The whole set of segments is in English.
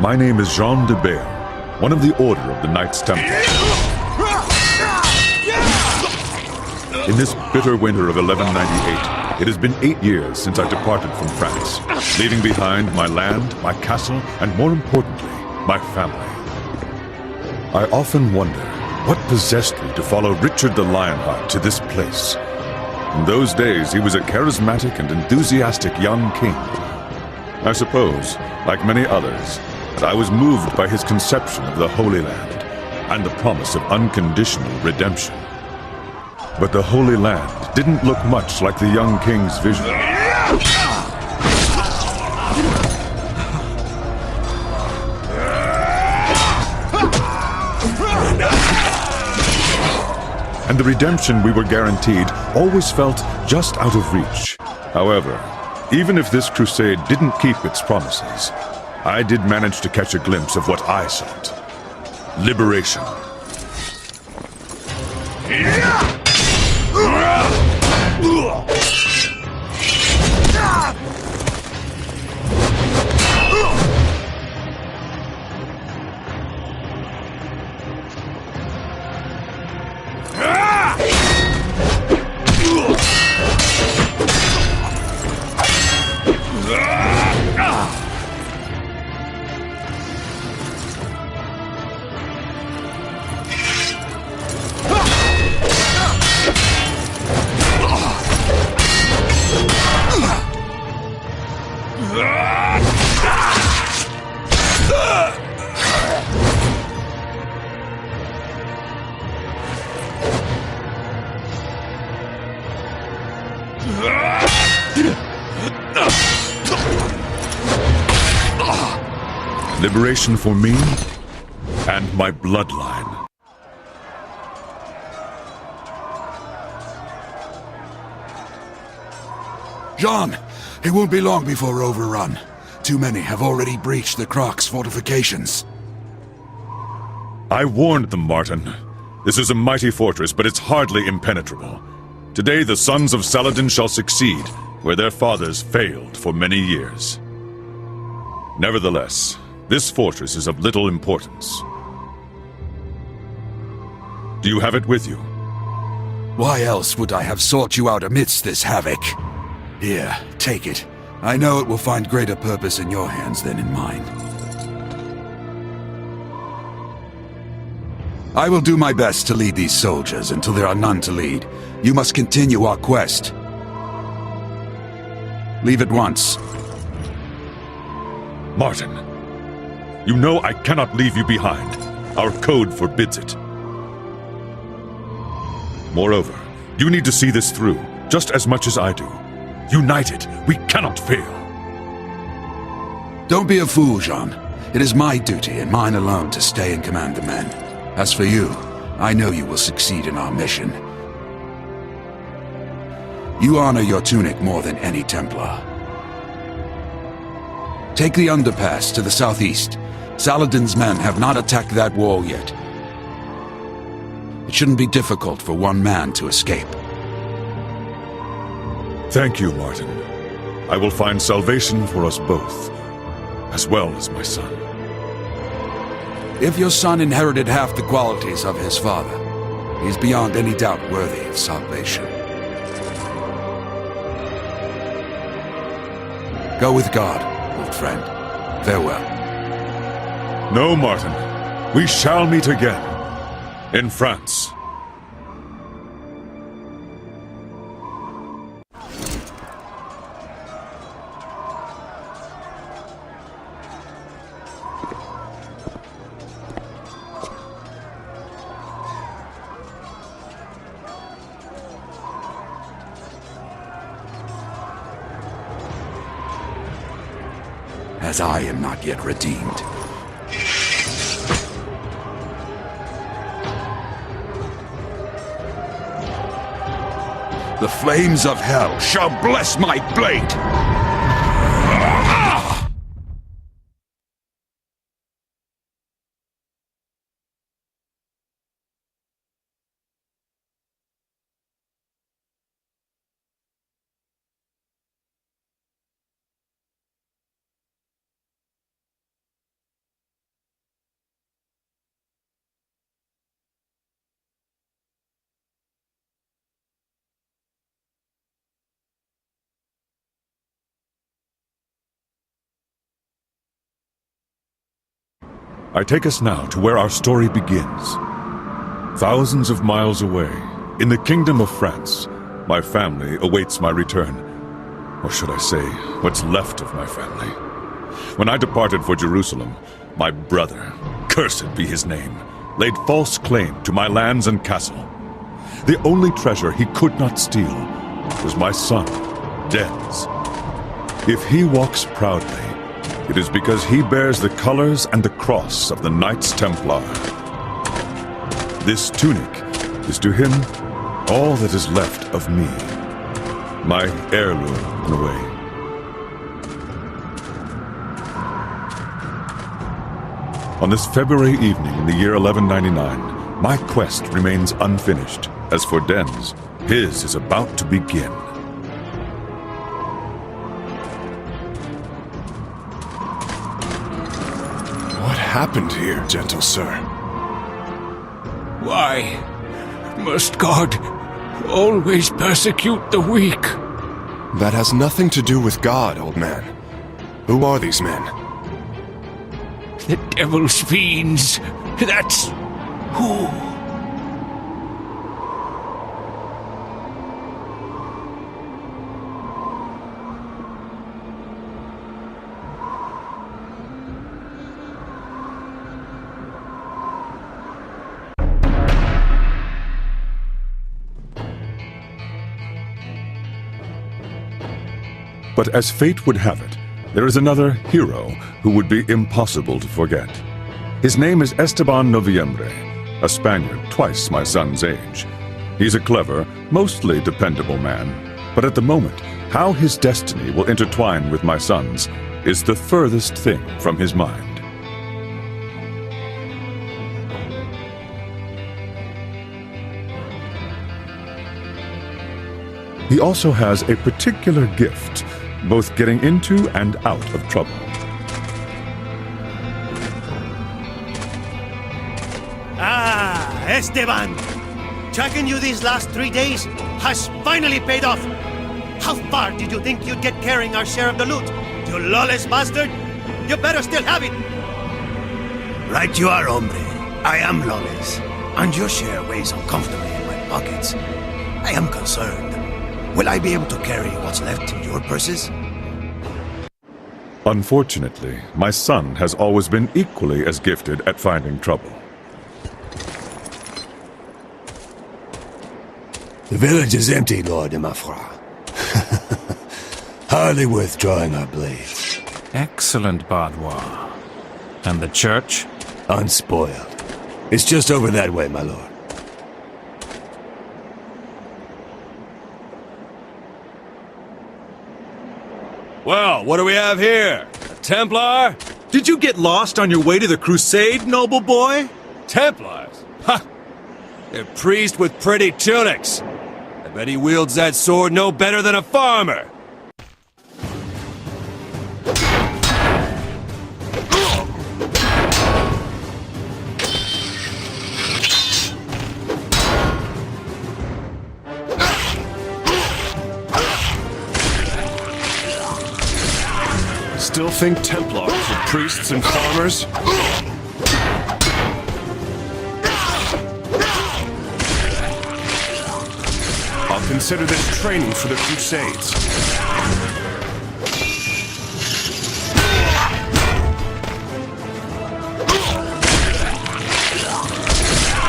My name is Jean de Bail, one of the Order of the Knights Templar. In this bitter winter of 1198, it has been 8 years since I departed from France, leaving behind my land, my castle, and more importantly, my family. I often wonder what possessed me to follow Richard the Lionheart to this place. In those days, he was a charismatic and enthusiastic young king. I suppose, like many others, that I was moved by his conception of the Holy Land and the promise of unconditional redemption. But the Holy Land didn't look much like the young king's vision. And the redemption we were guaranteed always felt just out of reach. However, even if this crusade didn't keep its promises, I did manage to catch a glimpse of what I sought. Liberation. Liberation for me and my bloodline. Jean, it won't be long before overrun. Too many have already breached the Croc's fortifications. I warned them, Martin. This is a mighty fortress, but it's hardly impenetrable. Today the sons of Saladin shall succeed where their fathers failed for many years. Nevertheless, this fortress is of little importance. Do you have it with you? Why else would I have sought you out amidst this havoc? Here, take it. I know it will find greater purpose in your hands than in mine. I will do my best to lead these soldiers until there are none to lead. You must continue our quest. Leave at once. Martin, you know I cannot leave you behind. Our code forbids it. Moreover, you need to see this through, just as much as I do. United, we cannot fail. Don't be a fool, Jean. It is my duty and mine alone to stay and command the men. As for you, I know you will succeed in our mission. You honor your tunic more than any Templar. Take the underpass to the southeast. Saladin's men have not attacked that wall yet. It shouldn't be difficult for one man to escape. Thank you, Martin. I will find salvation for us both, as well as my son. If your son inherited half the qualities of his father, he is beyond any doubt worthy of salvation. Go with God, old friend. Farewell. No, Martin. We shall meet again. In France. As I am not yet redeemed. The flames of hell shall bless my blade! I take us now to where our story begins. Thousands of miles away, in the Kingdom of France, my family awaits my return. Or should I say, what's left of my family. When I departed for Jerusalem, my brother, cursed be his name, laid false claim to my lands and castle. The only treasure he could not steal was my son, Dens. If he walks proudly, it is because he bears the colors and the cross of the Knights Templar. This tunic is to him all that is left of me, my heirloom in a way. On this February evening in the year 1199, my quest remains unfinished. As for Dens, his is about to begin. What happened here, gentle sir? Why must God always persecute the weak? That has nothing to do with God, old man. Who are these men? The devil's fiends. That's who. But as fate would have it, there is another hero who would be impossible to forget. His name is Esteban Noviembre, a Spaniard twice my son's age. He's a clever, mostly dependable man, but at the moment, how his destiny will intertwine with my son's is the furthest thing from his mind. He also has a particular gift, both getting into and out of trouble. Ah, Esteban! Tracking you these last 3 days has finally paid off! How far did you think you'd get carrying our share of the loot? You lawless bastard! You better still have it! Right you are, hombre. I am lawless. And your share weighs uncomfortably in my pockets. I am concerned. Will I be able to carry what's left in your purses? Unfortunately, my son has always been equally as gifted at finding trouble. The village is empty, Lord de Mafra. Hardly worth drawing our blades. Excellent, Bardois. And the church? Unspoiled. It's just over that way, my lord. Well, what do we have here? A Templar? Did you get lost on your way to the Crusade, noble boy? Templars? Ha! They're priests with pretty tunics. I bet he wields that sword no better than a farmer. Still think Templars are priests and farmers? I'll consider this training for the Crusades.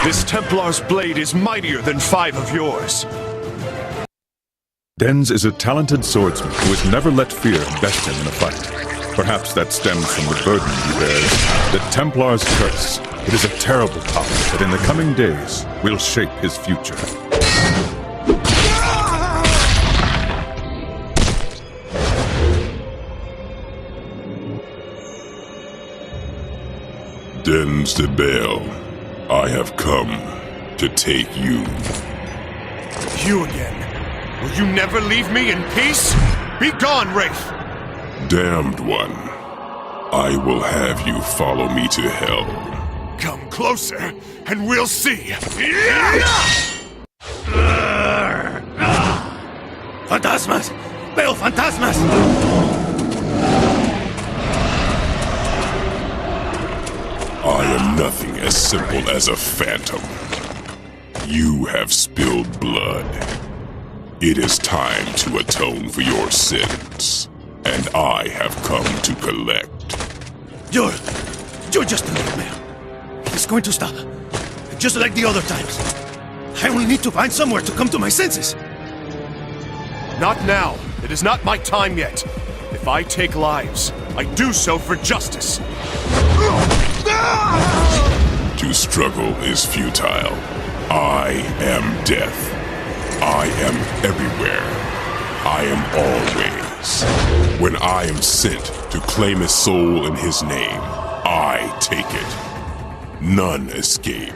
This Templar's blade is mightier than 5 of yours. Dens is a talented swordsman who has never let fear best him in a fight. Perhaps that stems from the burden he bears, the Templar's curse. It is a terrible power that in the coming days will shape his future. Dens de Bale, I have come to take you. You again? Will you never leave me in peace? Be gone, Wraith! Damned one, I will have you follow me to hell. Come closer, and we'll see! Fantasmas! Veo fantasmas! I simple as a phantom. You have spilled blood. It is time to atone for your sins, and I have come to collect. You're just a nightmare. It's going to stop, just like the other times. I will need to find somewhere to come to my senses. Not now. It is not my time yet. If I take lives, I do so for justice. To struggle is futile. I am death. I am everywhere. I am always. When I am sent to claim a soul in his name, I take it. None escape.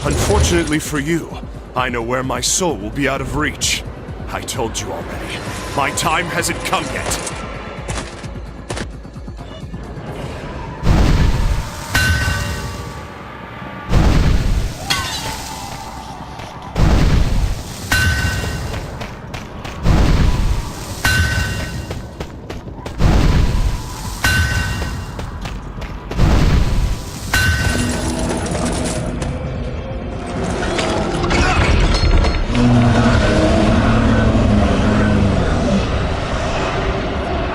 Unfortunately for you, I know where my soul will be out of reach. I told you already. My time hasn't come yet.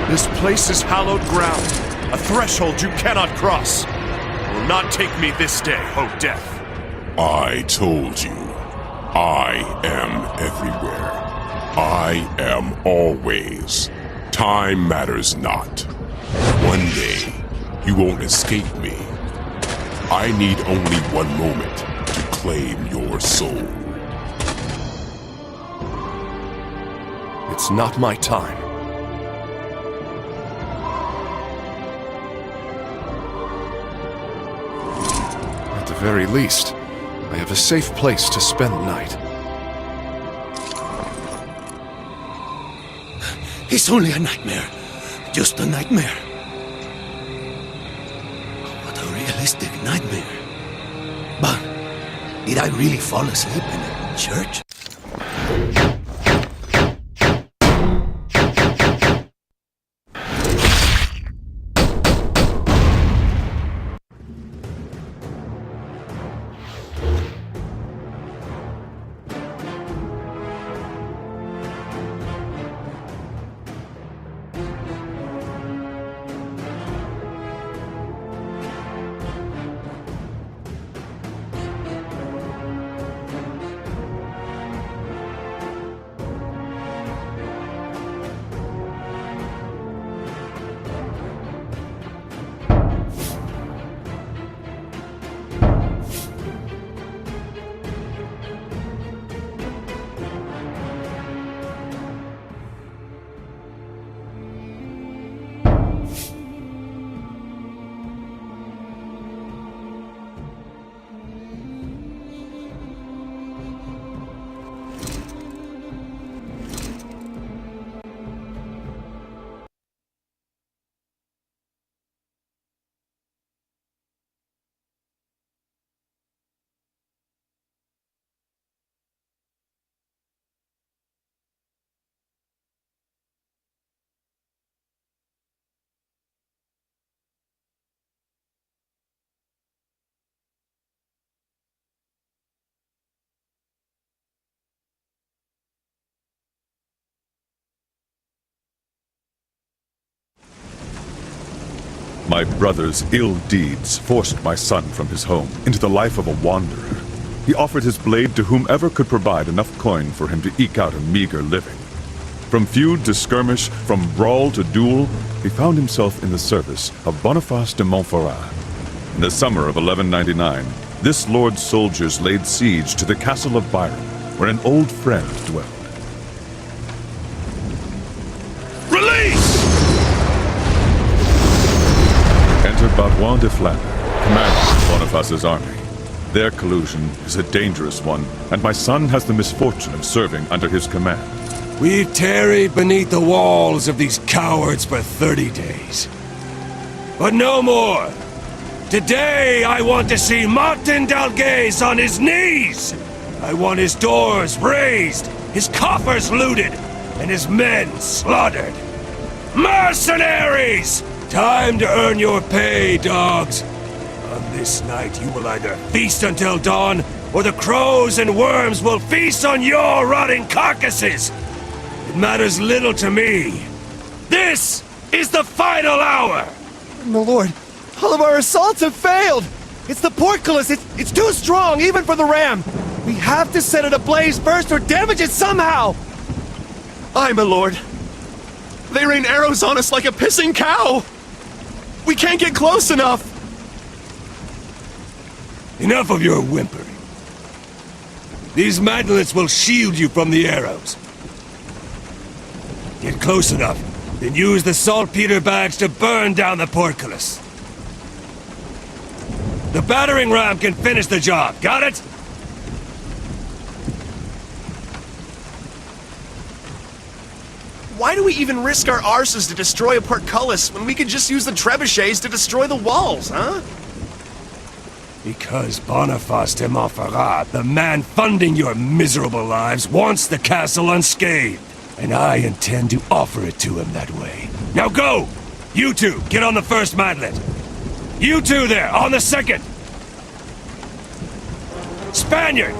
This place is hallowed ground, a threshold you cannot cross. You will not take me this day, O Death. I told you. I am everywhere. I am always. Time matters not. One day, you won't escape me. I need only one moment to claim your soul. It's not my time. At the very least, I have a safe place to spend the night. It's only a nightmare. Just a nightmare. What a realistic nightmare. But did I really fall asleep in a church? My brother's ill deeds forced my son from his home into the life of a wanderer. He offered his blade to whomever could provide enough coin for him to eke out a meager living. From feud to skirmish, from brawl to duel, he found himself in the service of Boniface de Montferrat. In the summer of 1199, this lord's soldiers laid siege to the castle of Byron, where an old friend dwelled. Release! Enter Baudoin de Flandre, commander of Boniface's army. Their collusion is a dangerous one, and my son has the misfortune of serving under his command. We've tarried beneath the walls of these cowards for 30 days. But no more! Today I want to see Martin Dalgais on his knees! I want his doors razed, his coffers looted, and his men slaughtered! Mercenaries! Time to earn your pay, dogs! A this night you will either feast until dawn, or the crows and worms will feast on your rotting carcasses! It matters little to me. This is the final hour! My lord, all of our assaults have failed! It's the portcullis! It's too strong, even for the ram! We have to set it ablaze first or damage it somehow! Aye, my lord. They rain arrows on us like a pissing cow! We can't get close enough! Enough of your whimpering. These mantlets will shield you from the arrows. Get close enough, then use the saltpeter bags to burn down the portcullis. The battering ram can finish the job, got it? Why do we even risk our arses to destroy a portcullis when we could just use the trebuchets to destroy the walls, huh? Because Boniface de Montferrat, the man funding your miserable lives, wants the castle unscathed. And I intend to offer it to him that way. Now go! You two, get on the first mantlet. You two there, on the second! Spaniard,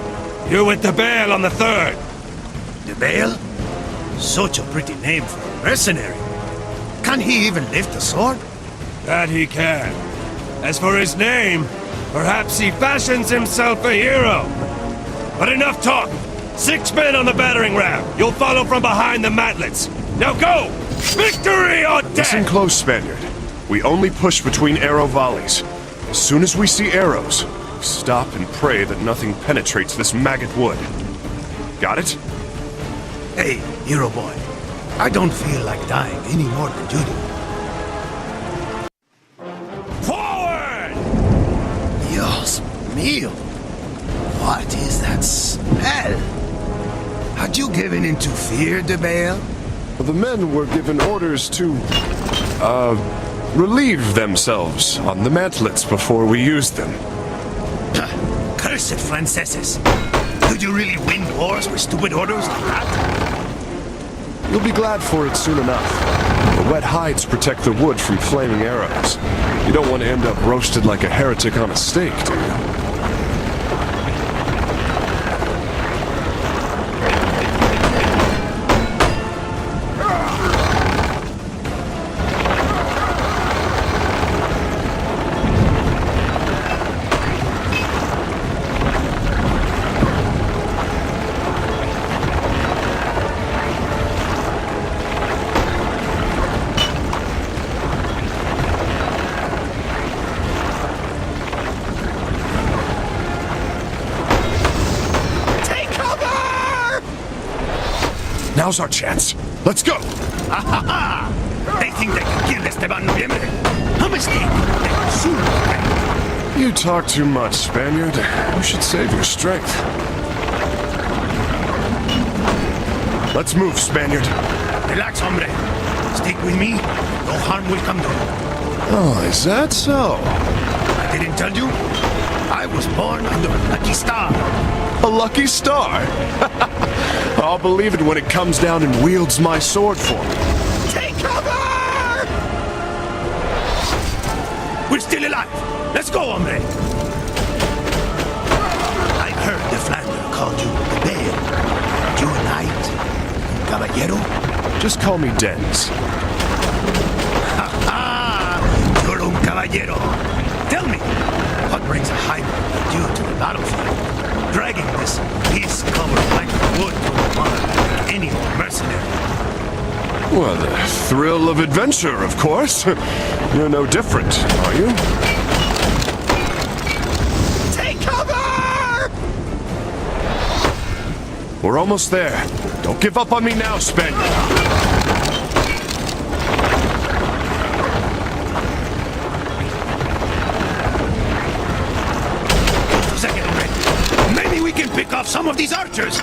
you're with the Bale on the third. The Bale? Such a pretty name for a mercenary. Can he even lift a sword? That he can. As for his name, perhaps he fashions himself a hero. But enough talk! 6 men on the battering ram. You'll follow from behind the mantlets. Now go! Victory or death! Listen close, Spaniard. We only push between arrow volleys. As soon as we see arrows, we stop and pray that nothing penetrates this maggot wood. Got it? Hey, hero boy. I don't feel like dying any more than you do. Forward! Dios mío. What is that smell? Had you given into fear, De Bale? The men were given orders to, relieve themselves on the mantlets before we used them. Cursed Franceses. Could you really win wars with stupid orders like that? You'll be glad for it soon enough. The wet hides protect the wood from flaming arrows. You don't want to end up roasted like a heretic on a stake, do you? Now's our chance. Let's go! They think they can kill Esteban Noviembre. How much they will soon regret. You talk too much, Spaniard. You should save your strength. Let's move, Spaniard. Relax, hombre. Stick with me. No harm will come to you. Oh, is that so? I didn't tell you? I was born under a lucky star. A lucky star? I'll believe it when it comes down and wields my sword for me. Take cover! We're still alive. Let's go, hombre. I heard the Flander called you the Bale. You a knight? Caballero? Just call me Dens. Ha ha! You're un caballero. Tell me, what brings a hybrid like you to the battlefield? Dragging this piece-covered plank of wood to the water like any mercenary. Well, the thrill of adventure, of course. You're no different, are you? Take cover! We're almost there. Don't give up on me now, Spaniard. Pick off some of these archers!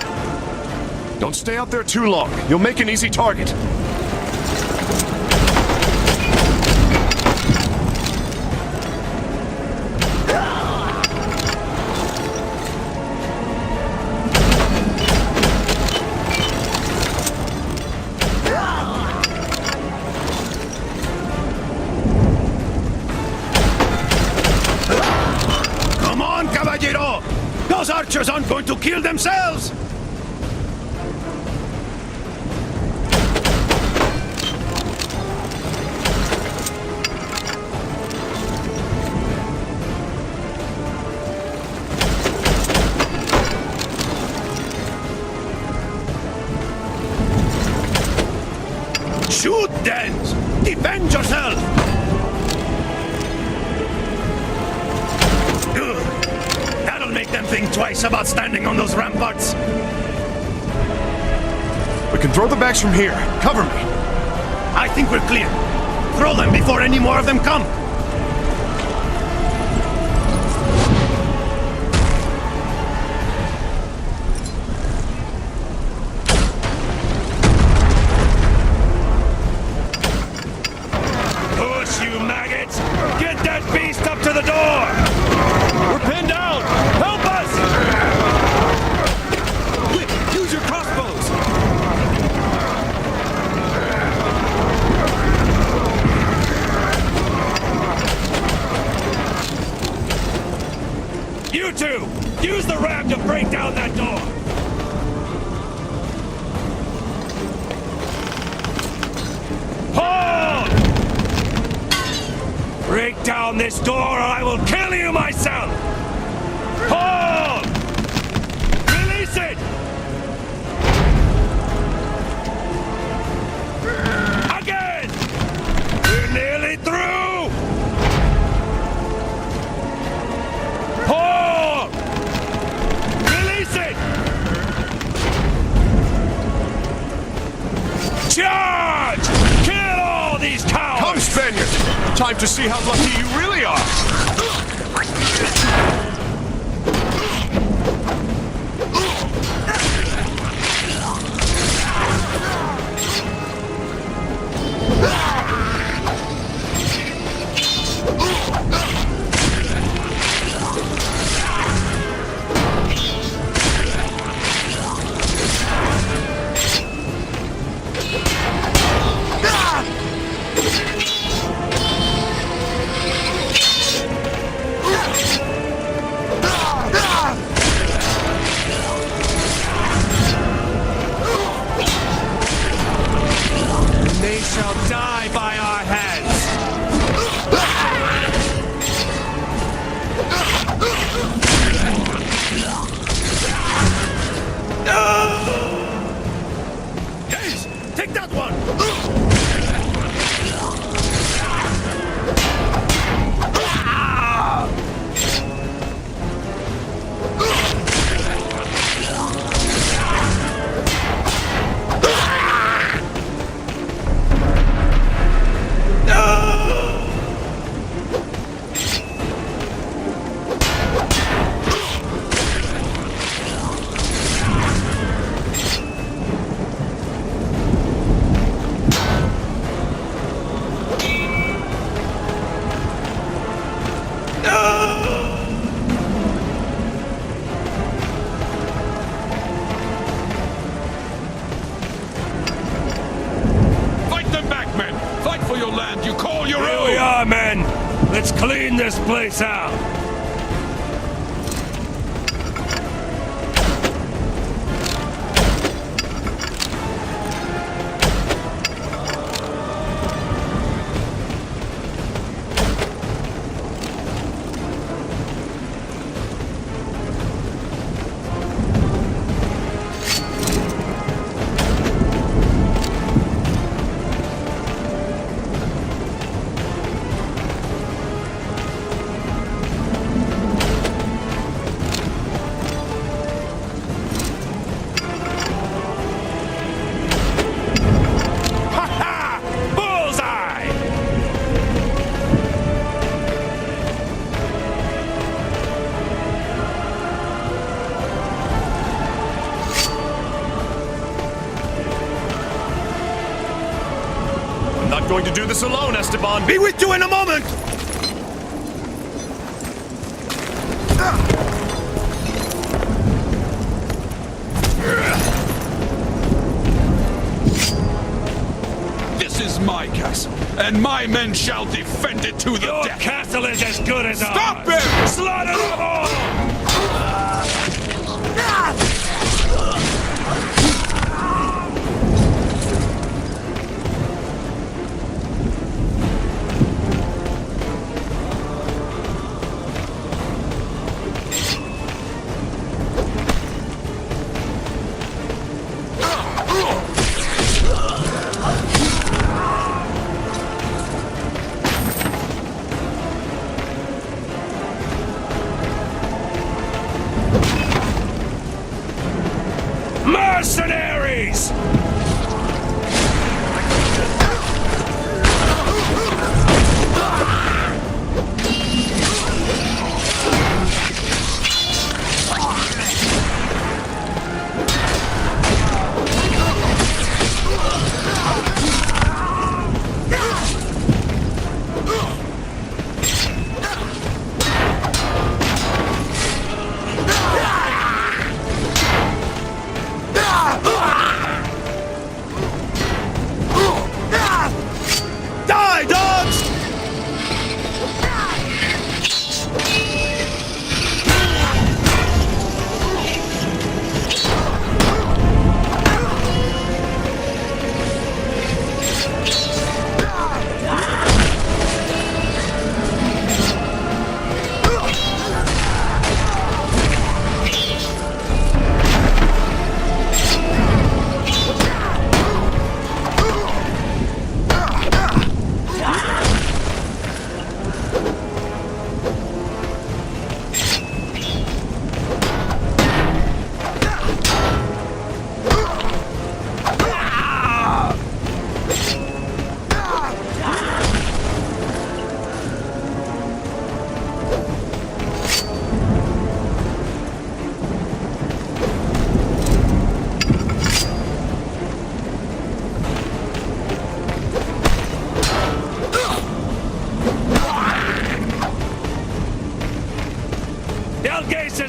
Don't stay out there too long. You'll make an easy target. Those archers aren't going to kill themselves! Shoot, Dens! Defend yourself! Ugh. That'll make them think twice about standing on those ramparts. We can throw the bags from here. Cover me. I think we're clear. Throw them before any more of them come. Push, you maggots! Get that beast up to the door! We're pinned down! Help us! Quick, use your crossbows! You two! Use the ram to break down that door! Hold! Break down this door or I will kill you myself! Hold! Release it! Again! We're nearly through! Hold! Release it! Charge! Kill all these cowards! Come, Spaniard! Time to see how lucky you really are! They shall die by our hands! Yes! Take that one! Fight them back, men! Fight for your land you call your Here own! we are, men! Let's clean this place out! Not going to do this alone, Esteban. Be with you in a moment! This is my castle, and my men shall defend it to the Your death! castle is as good as ours! Stop him! Slaughter them all!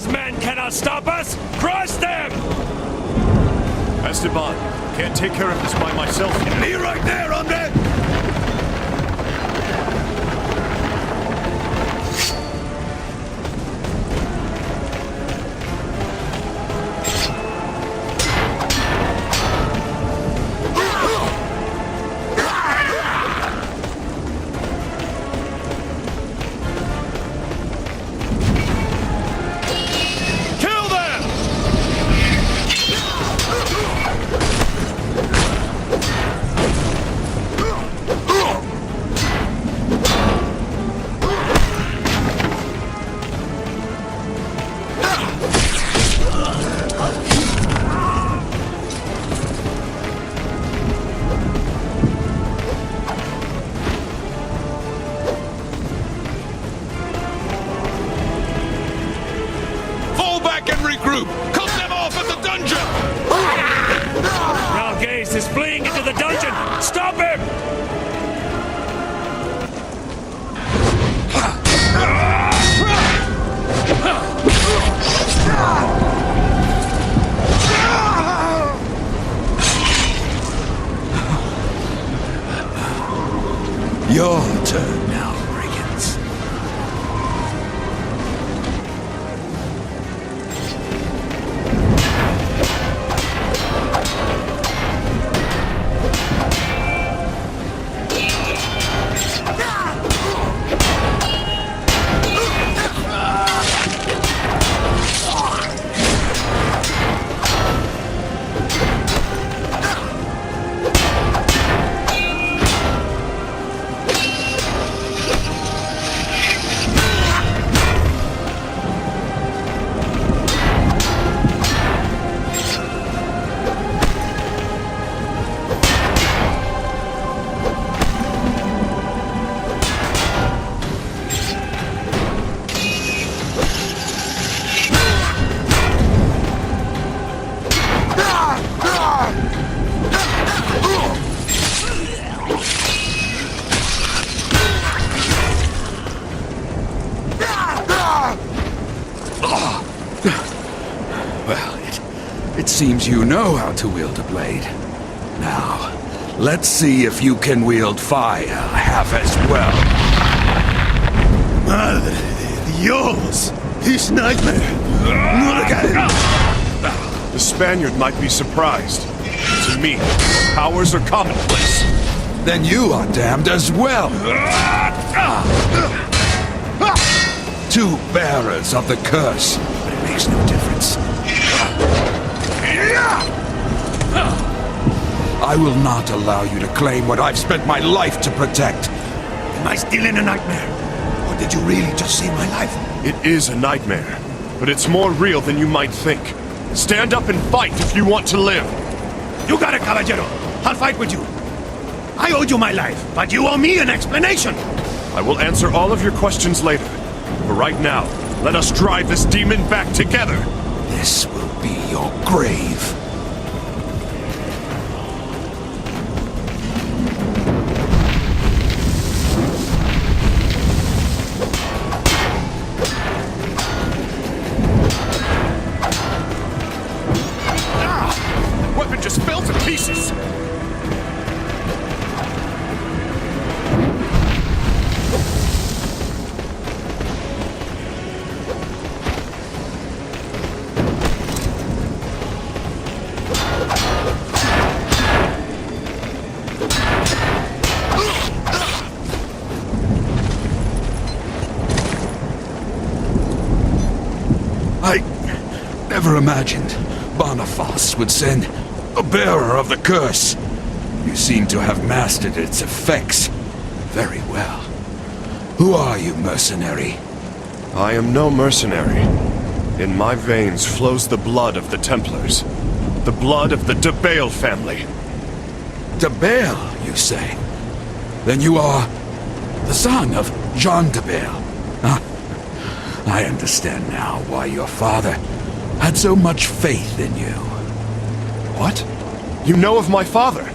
Emperor's men cannot stop us! Crush them! Esteban, can't take care of this by myself. Me right there, hombre! Kill them! Fall back and regroup! Cut them off at the dungeon! Algaze is fleeing into the dungeon! Stop him! Your turn now, brigands. Well, it seems you know how to wield a blade. Now, let's see if you can wield fire half as well. Madre de Dios! This nightmare! Look at it! The Spaniard might be surprised. To me, powers are commonplace. Then you are damned as well. Two bearers of the curse, but it makes no difference. I will not allow you to claim what I've spent my life to protect. Am I still in a nightmare? Or did you really just save my life? It is a nightmare, but it's more real than you might think. Stand up and fight if you want to live. You got it, caballero. I'll fight with you. I owed you my life, but you owe me an explanation. I will answer all of your questions later. For right now, let us drive this demon back together. This will be your grave. Weapon just fell to pieces. I never imagined Boniface would send a bearer of the curse. You seem to have mastered its effects very well. Who are you, mercenary? I am no mercenary. In my veins flows the blood of the Templars. The blood of the de Bale family. De Bale, you say? Then you are the son of Jean de Bale. Ah, I understand now why your father had so much faith in you. What? You know of my father?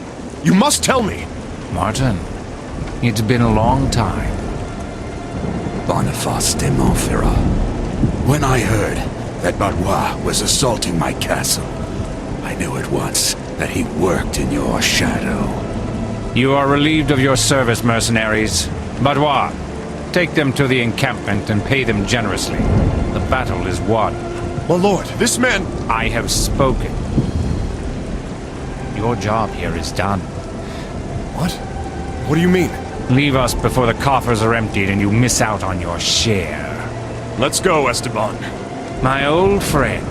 You must tell me. Martin, it's been a long time. Boniface de Montferrat. When I heard that Benoit was assaulting my castle, I knew at once that he worked in your shadow. You are relieved of your service, mercenaries. Benoit, take them to the encampment and pay them generously. The battle is won. My lord, this man... I have spoken. Your job here is done. What? What do you mean? Leave us before the coffers are emptied and you miss out on your share. Let's go, Esteban. My old friend,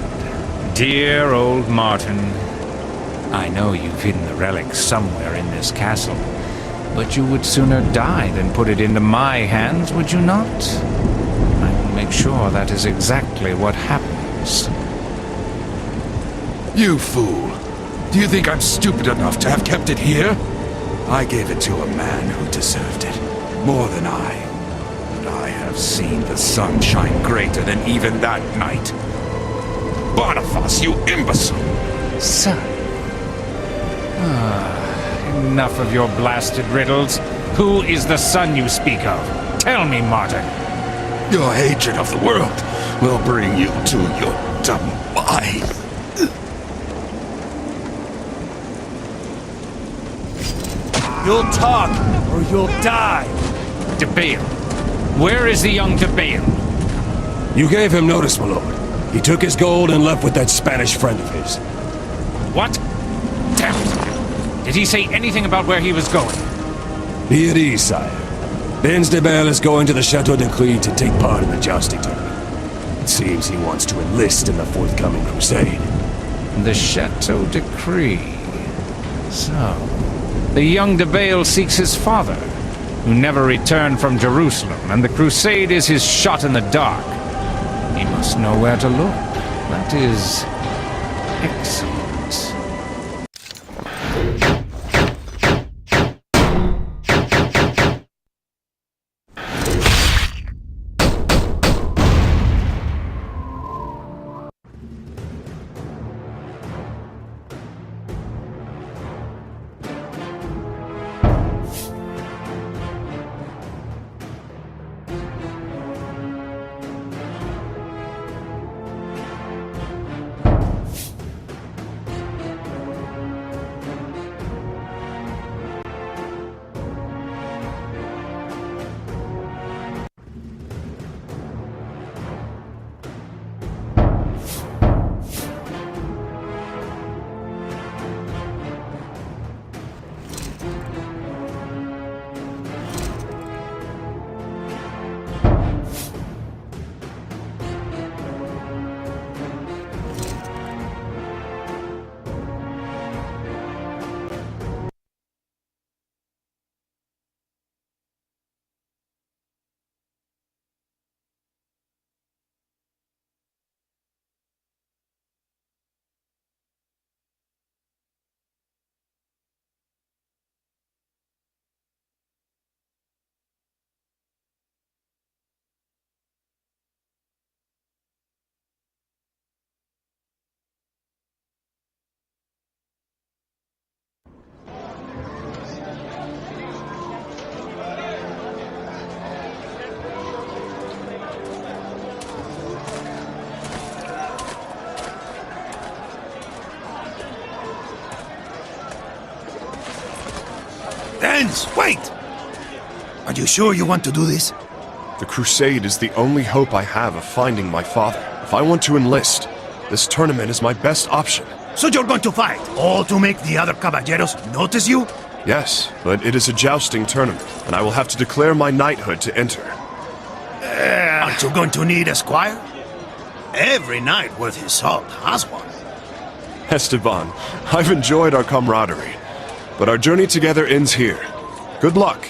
dear old Martin. I know you've hidden the relic somewhere in this castle, but you would sooner die than put it into my hands, would you not? I will make sure that is exactly what happens. You fool! Do you think I'm stupid enough to have kept it here? I gave it to a man who deserved it, more than I. And I have seen the sun shine greater than even that night. Boniface, you imbecile! Son. Enough of your blasted riddles. Who is the son you speak of? Tell me, Martin. Your hatred of the world will bring you to your demise. You'll talk, or you'll die. De Bale. Where is the young De Bale? You gave him notice, my lord. He took his gold and left with that Spanish friend of his. What? Damn it. Did he say anything about where he was going? Be at ease, sire. Benz de Bale is going to the Chateau de Clé to take part in the jousting tournament. It seems he wants to enlist in the forthcoming crusade. The Chateau de Clé. So, the young De Bale seeks his father, who never returned from Jerusalem, and the crusade is his shot in the dark. He must know where to look. That is excellent. Benz, wait! Are you sure you want to do this? The Crusade is the only hope I have of finding my father. If I want to enlist, this tournament is my best option. So you're going to fight, all to make the other caballeros notice you? Yes, but it is a jousting tournament, and I will have to declare my knighthood to enter. Aren't you going to need a squire? Every knight worth his salt has one. Esteban, I've enjoyed our camaraderie, but our journey together ends here. Good luck.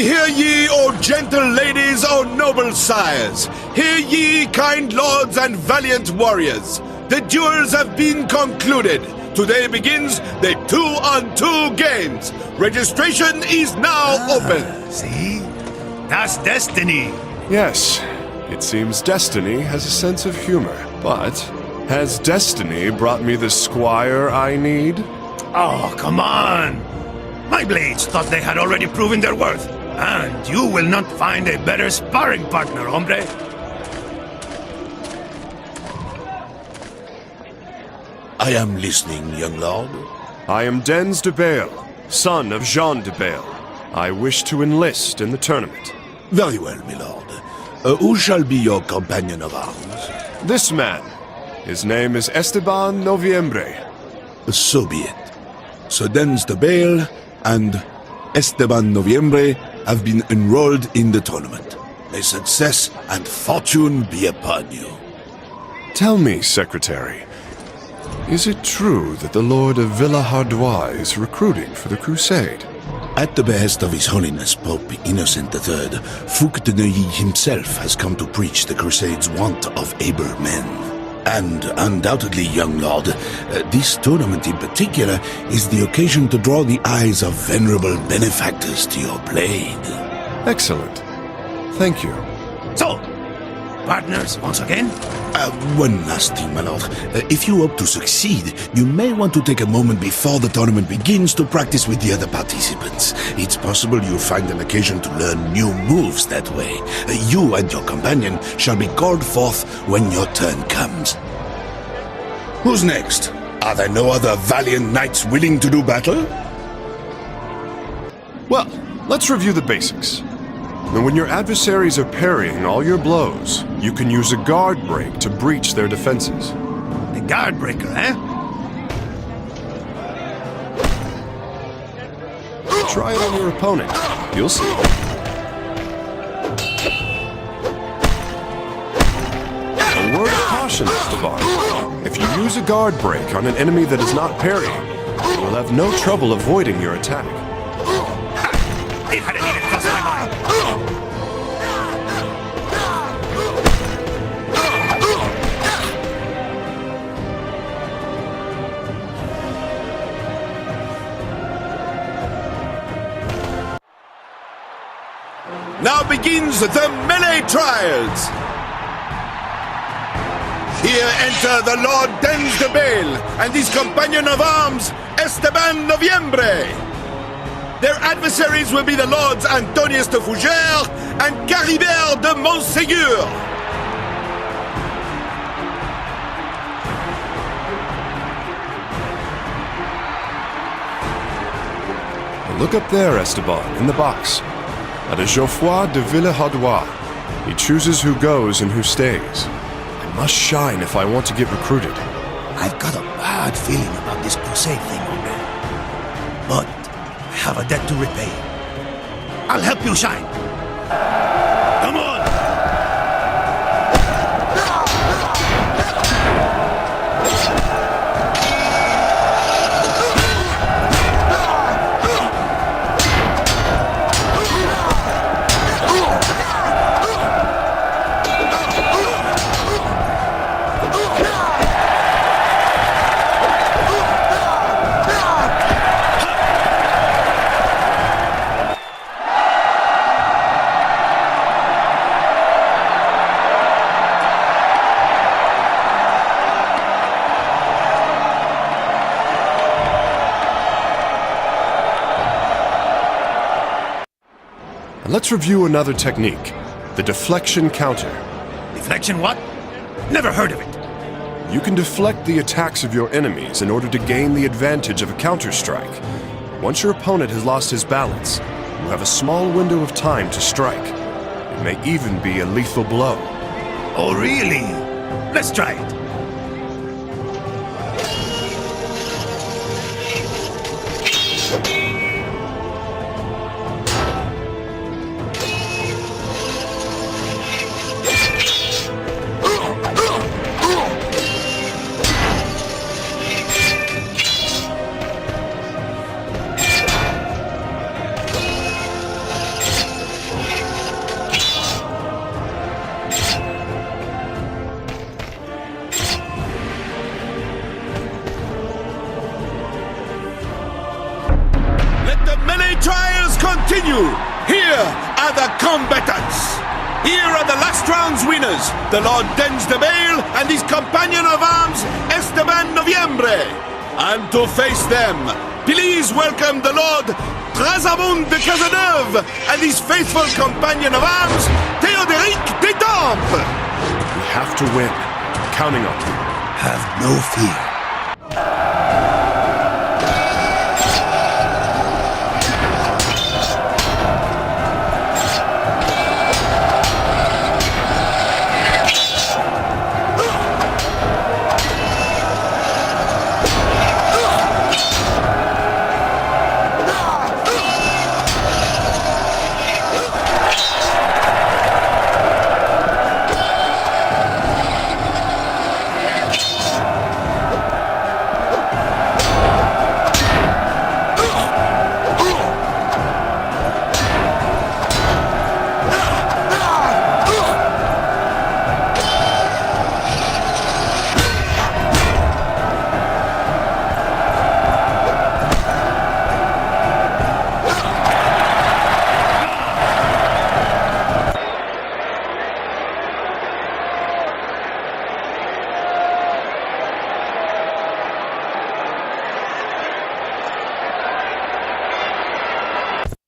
Hear ye, O gentle ladies, O noble sires! Hear ye, kind lords and valiant warriors! The duels have been concluded. Today begins the 2-on-2 games. Registration is now open. See? That's destiny. Yes, it seems destiny has a sense of humor. But has destiny brought me the squire I need? Oh, come on. My blades thought they had already proven their worth. And you will not find a better sparring partner, hombre. I am listening, young lord. I am Dens de Bale, son of Jean de Bale. I wish to enlist in the tournament. Very well, my lord. Who shall be your companion of arms? This man. His name is Esteban Noviembre. So be it. Sir Dens de Bale and Esteban Noviembre have been enrolled in the tournament. May success and fortune be upon you. Tell me, Secretary, is it true that the Lord of Villehardouis is recruiting for the Crusade? At the behest of His Holiness Pope Innocent III, Fouque de Neuilly himself has come to preach the Crusade's want of able men. And undoubtedly, young lord, this tournament in particular is the occasion to draw the eyes of venerable benefactors to your blade. Excellent. Thank you. So, partners once again? One last thing, my lord. If you hope to succeed, you may want to take a moment before the tournament begins to practice with the other participants. It's possible you'll find an occasion to learn new moves that way. You and your companion shall be called forth when your turn comes. Who's next? Are there no other valiant knights willing to do battle? Well, let's review the basics. And when your adversaries are parrying all your blows, you can use a guard break to breach their defenses. A guard breaker, eh? Try it on your opponent. You'll see. A word of caution, Esteban. If you use a guard break on an enemy that is not parrying, you will have no trouble avoiding your attack. It hadn't even crossed my mind. Now begins the melee trials. Here enter the Lord Dens de Bale and his companion of arms, Esteban Noviembre. Their adversaries will be the Lords Antonius de Fougère and Caribert de Montségur. Look up there, Esteban, in the box. That is Geoffroy de Villehardouis. He chooses who goes and who stays. I must shine if I want to get recruited. I've got a bad feeling about this crusade thing, hombre. But I have a debt to repay. I'll help you shine. Come on! Let's review another technique, the deflection counter. Deflection what? Never heard of it. You can deflect the attacks of your enemies in order to gain the advantage of a counter-strike. Once your opponent has lost his balance, you have a small window of time to strike. It may even be a lethal blow. Oh, really? Let's try it. continue. Here are the combatants. Here are the last round's winners, the Lord Dens de Bale and his companion of arms, Esteban Noviembre. And to face them, please welcome the Lord Trasamund de Cazeneuve and his faithful companion of arms, Théodéric d'Étampes. We have to win. I'm counting on you. Have no fear.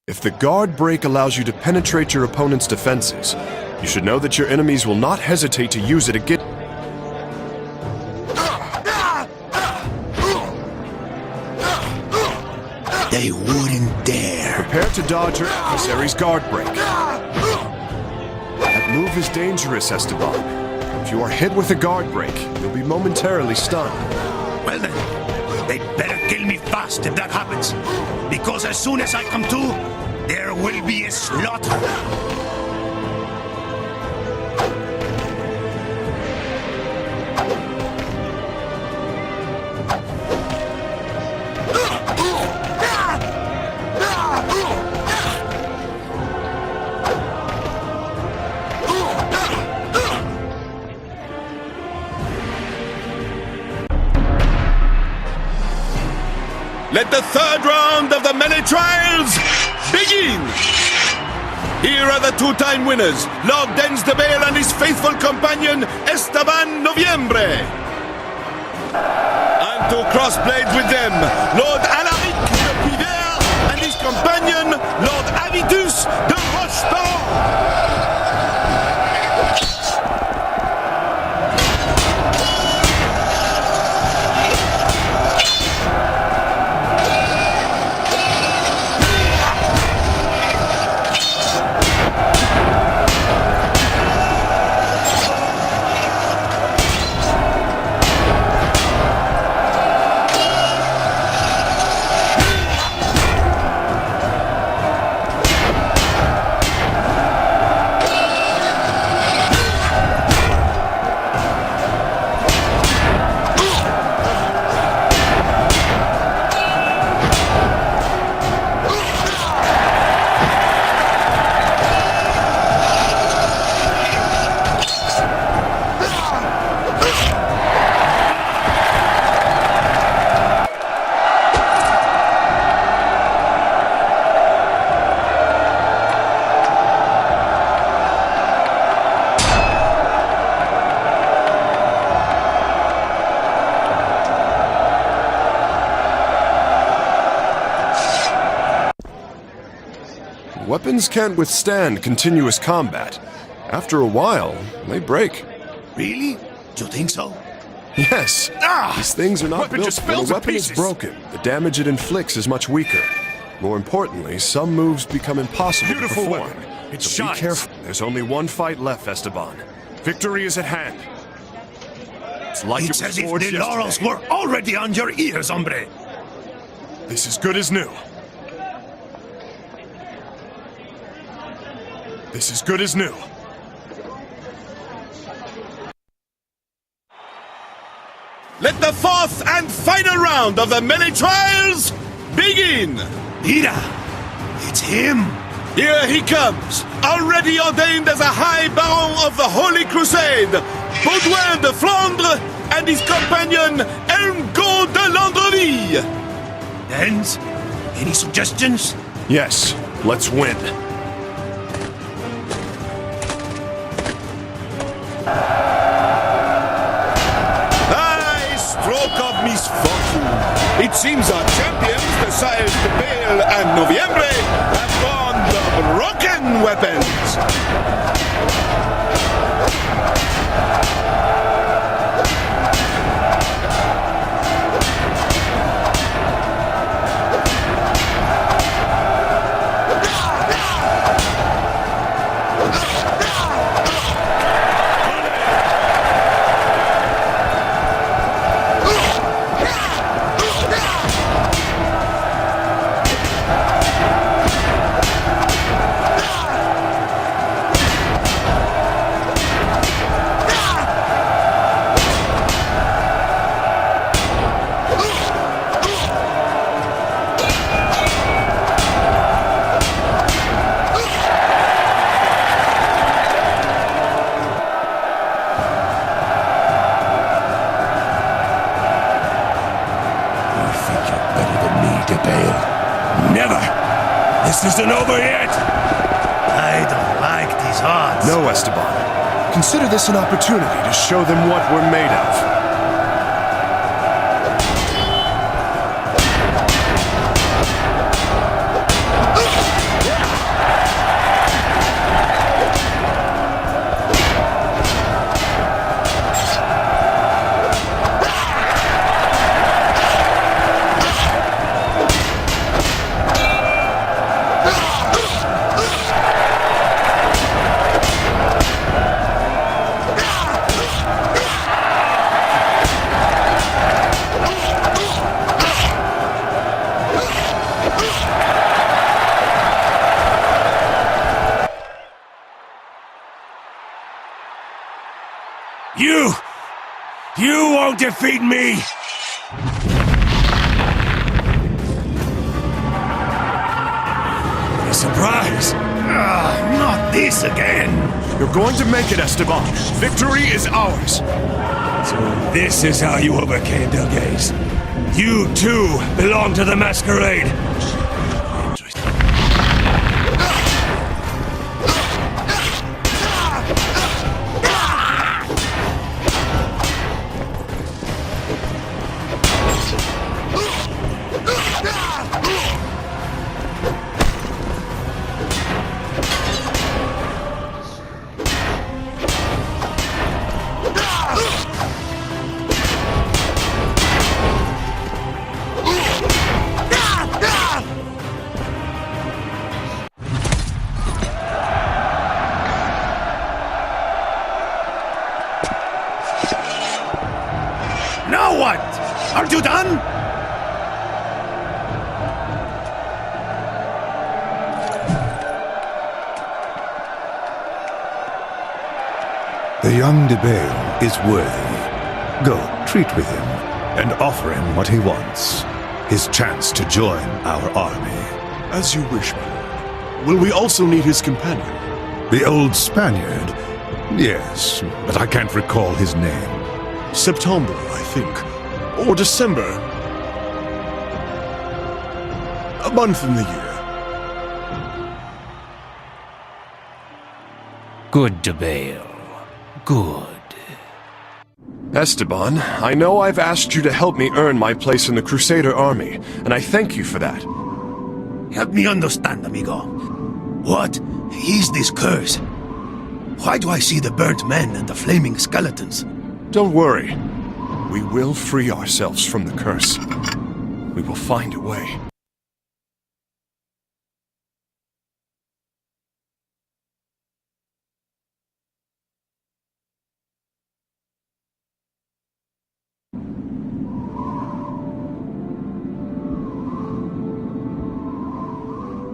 If the guard break allows you to penetrate your opponent's defenses, you should know that your enemies will not hesitate to use it again. They wouldn't dare. Prepare to dodge your adversary's guard break. That move is dangerous, Esteban. If you are hit with a guard break, you'll be momentarily stunned. Well then, they'd better kill me fast if that happens. Because as soon as I come to, there will be a slaughter. Let the third round of the melee trials begin! Here are the two-time winners, Lord Dens de Bale and his faithful companion, Esteban Noviembre. And to crossblade with them, Lord Alaric de Pivert and his companion, Lord Avitus de Rocheton. Weapons can't withstand continuous combat. After a while, they break. Really? Do you think so? Yes. These things are not built. When a weapon is broken, the damage it inflicts is much weaker. More importantly, some moves become impossible to perform. Weapon. It So shines. be careful. There's only one fight left, Esteban. Victory is at hand. It's like It's it was as if forged the laurels yesterday. were already on your ears, hombre. This is good as new. This is good as new. Let the fourth and final round of the melee trials begin! Mira, it's him. Here he comes, already ordained as a High Baron of the Holy Crusade, Baudouin de Flandre and his companion Elmgaud de Landreville. Dens, any suggestions? Yes, Let's win. Aye, stroke of misfortune. It seems our champions, the Sires de Bale and Noviembre, have gone the broken weapons. Never! This isn't over yet! I don't like these odds. No, Esteban. Consider this an opportunity to show them what we're made of. You won't defeat me! A surprise! Not this again! You're going to make it, Esteban. Victory is ours. So this is how you overcame Delgaze. You too belong to the masquerade. Now what? Aren't you done? The young De Bale is worthy. Go, treat with him, and offer him what he wants. His chance to join our army. As you wish, my lord. Will we also need his companion? The old Spaniard? Yes, but I can't recall his name. September, I think. Or December. A month in the year. Good, De Bale. Good. Esteban, I know I've asked you to help me earn my place in the Crusader army, and I thank you for that. Help me understand, amigo. What is this curse? Why do I see the burnt men and the flaming skeletons? Don't worry. We will free ourselves from the curse. We will find a way.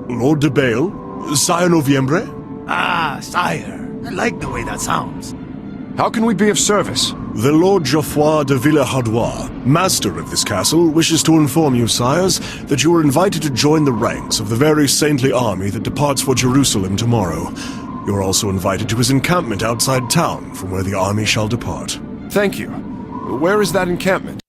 Lord de Bale? Sire Noviembre? Ah, sire. I like the way that sounds. How can we be of service? The Lord Geoffroy de Villehardouin, master of this castle, wishes to inform you, sires, that you are invited to join the ranks of the very saintly army that departs for Jerusalem tomorrow. You are also invited to his encampment outside town, from where the army shall depart. Thank you. Where is that encampment?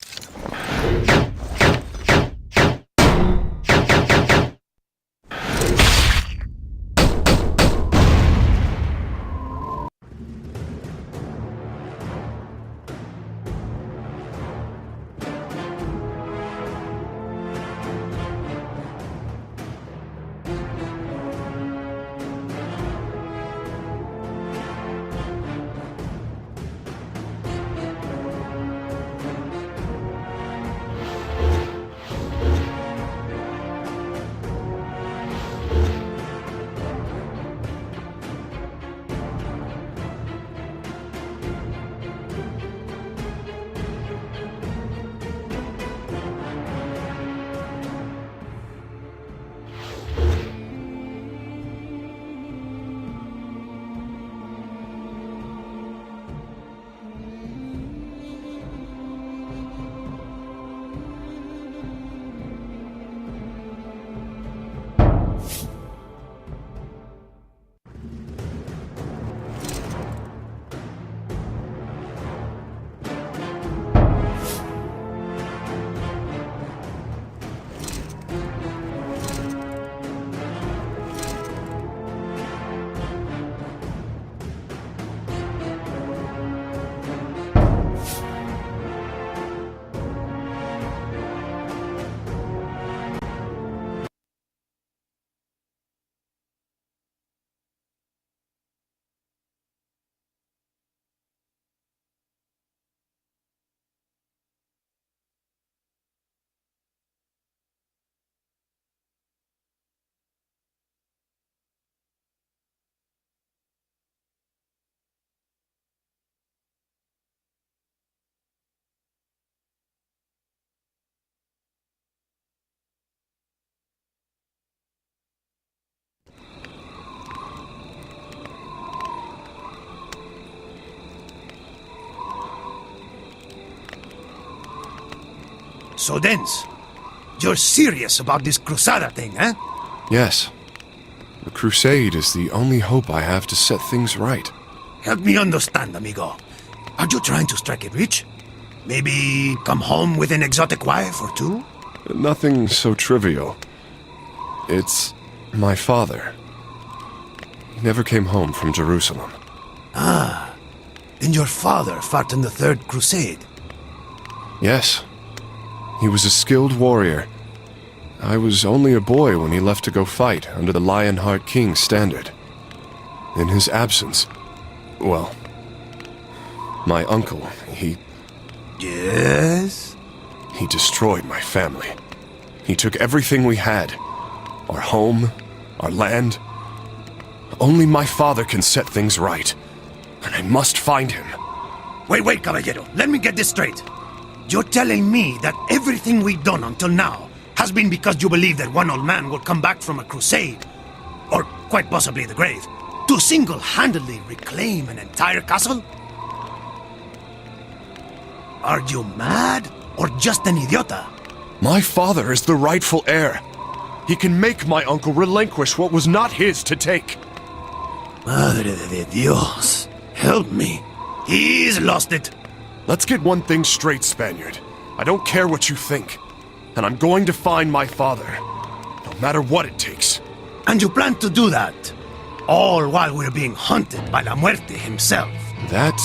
So Dens, you're serious about this Crusada thing, eh? Yes. The Crusade is the only hope I have to set things right. Help me understand, amigo. Are you trying to strike it rich? Maybe come home with an exotic wife or two? Nothing so trivial. It's my father. He never came home from Jerusalem. Ah, then your father fought in the Third Crusade. Yes. He was a skilled warrior. I was only a boy when he left to go fight under the Lionheart King's standard. In his absence, well, my uncle, he Yes? He destroyed my family. He took everything we had. Our home, our land. Only my father can set things right. And I must find him. Wait, caballero. Let me get this straight. You're telling me that everything we've done until now has been because you believe that one old man will come back from a crusade, or quite possibly the grave, to single-handedly reclaim an entire castle? Are you mad, or just an idiota? My father is the rightful heir. He can make my uncle relinquish what was not his to take. Madre de Dios, help me. He's lost it. Let's get one thing straight, Spaniard. I don't care what you think. And I'm going to find my father, no matter what it takes. And you plan to do that, all while we're being hunted by La Muerte himself. That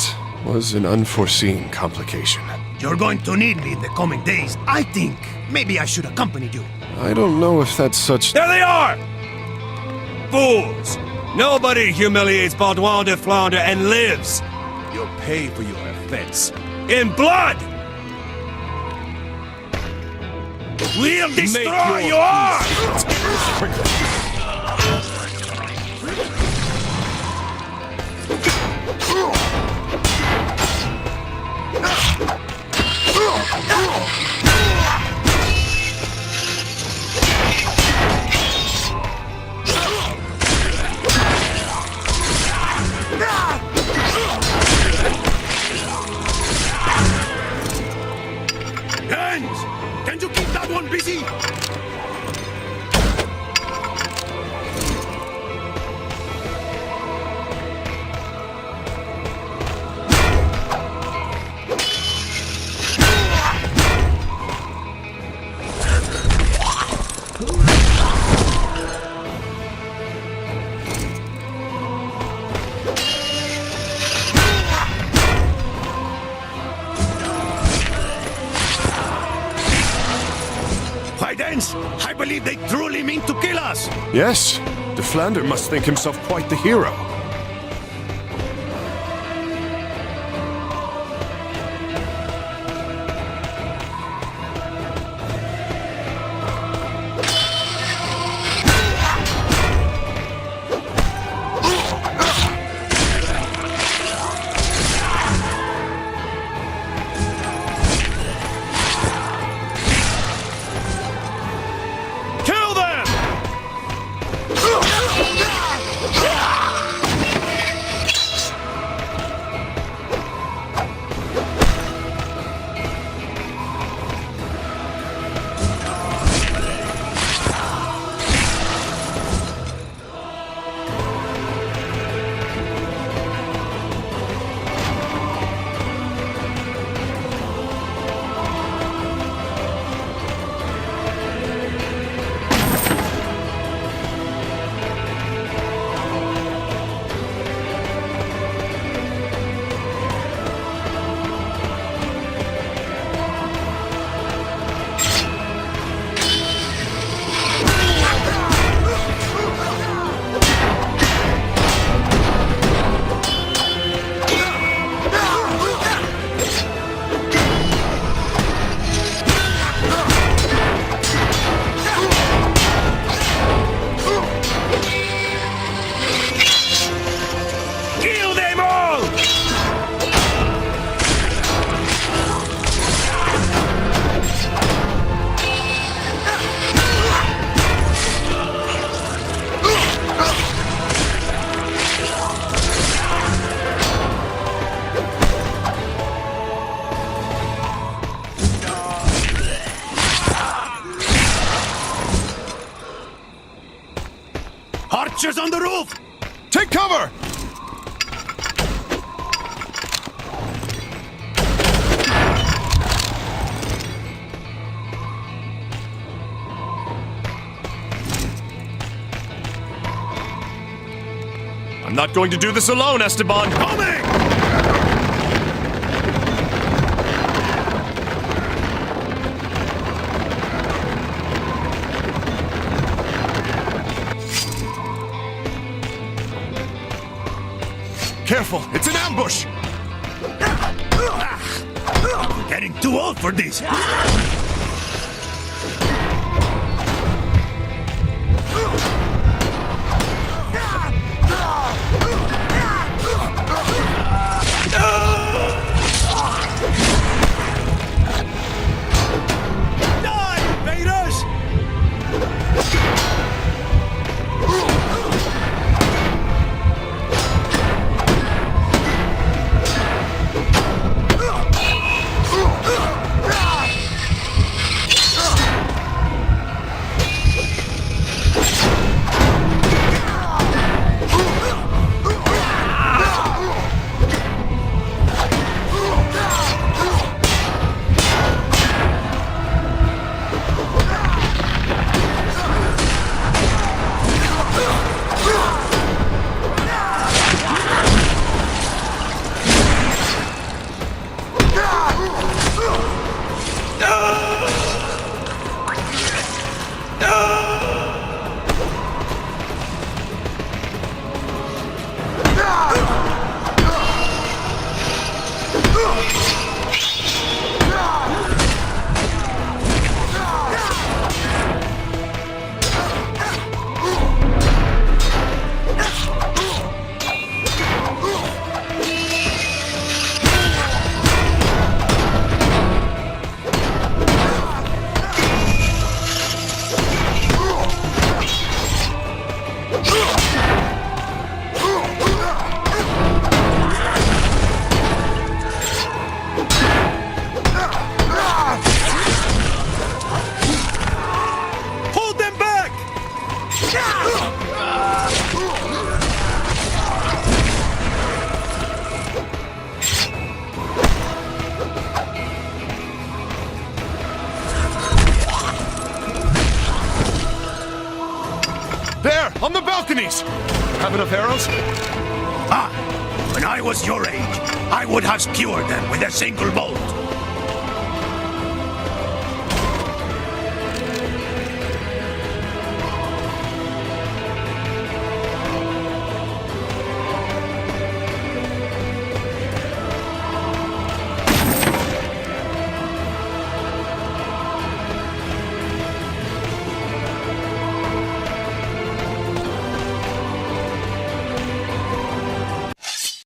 was an unforeseen complication. You're going to need me in the coming days. I think maybe I should accompany you. I don't know if that's such... There they are! Fools! Nobody humiliates Baudouin de Flandre and lives. You'll pay for your offense. In blood! We'll destroy your arms! Can you keep that one busy? I believe they truly mean to kill us! Yes, de Flandre must think himself quite the hero. archers on the roof! Take cover! I'm not going to do this alone, Esteban. Coming! Careful, it's an ambush! Getting too old for this. There, on the balconies! Have enough arrows? Ah, when I was your age, I would have skewered them with a single bolt.